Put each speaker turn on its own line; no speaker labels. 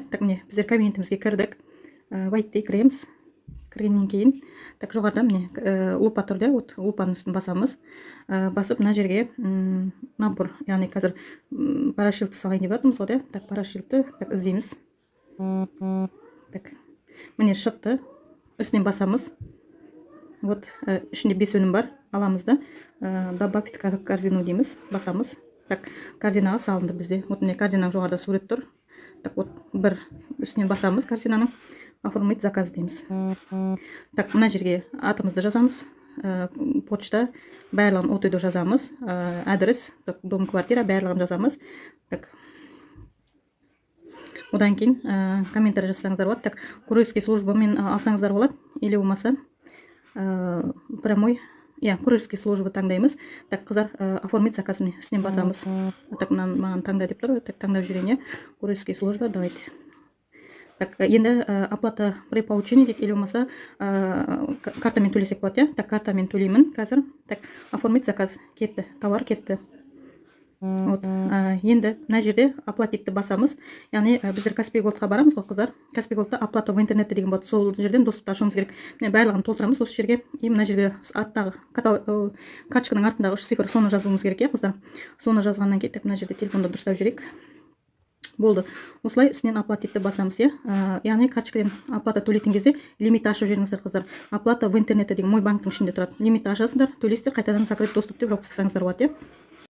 Так, міне біздер кабинетімізге кірдік. Вайтте кіреміз. Кіргеннен кейін так жоғарыда міне лупа тұр да, вот лупаның үстін басамыз. Басып мына жерге набор, яғни қазір парашютті салайын деп жатырмыз ғой да. Так, парашютті так іздейміз. Так, міне шықты. Үстінен басамыз. Вот ішінде 5 өнім бар. Аламыз да. Добавить корзину дейміз. Басамыз. Так, корзинаға салынды бізде. Вот міне корзинаның жоғарыда сурет тұр. Так, вот бір үстінен басамыз корзинаның. Оформить заказ дейміз. Так, мына жерге атымызды жазамыз. Почта барлығын от үйді жазамыз. Адрес, дом, квартира барлығын жазамыз. Так, одан кейін комментарий жазсаңыздар болады. Так, курьерский службамен алсаңыздар болады. Или болмаса прямой, курьерский служба таңдаймыз. Так, қыздар, оформить заказ міне үстінен басамыз. Так, маған таңда деп тұр. Так, таңдап жүрген, курьерский служба, давайте. Так, енді оплата при получении дейді, или болмаса картамен төлесек болады, Так, картамен төлеймін қазір. Так, оформить заказ кетті, товар кетті. Вот, енді мына жерде оплатикті басамыз. Яғни біздер Каспий Голдқа барамыз ғой, қыздар. Каспий Голдта оплата в интернетте деген болады. Сол жерден доступты ашуымыз керек. Мен барлығын толтырамыз осы жерге. И мына жерге арттағы карточканың артындағы 3 цифр соны жазуымыз керек, қыздар. Соны жазғаннан кейін мына жерде телефонды дұрыстап жүрейік. Болды. Осылай үстінен оплатикті басамыз, яғни карточкадан оплата төлейтін кезде лимит ашып жүріңіздер, қыздар. Оплата в интернетте деген мой банктың ішінде тұрады. Лимит ашасыздар, төлейсіздер, қайтадан закрыть доступ деп жауып тастасаңыздар болады,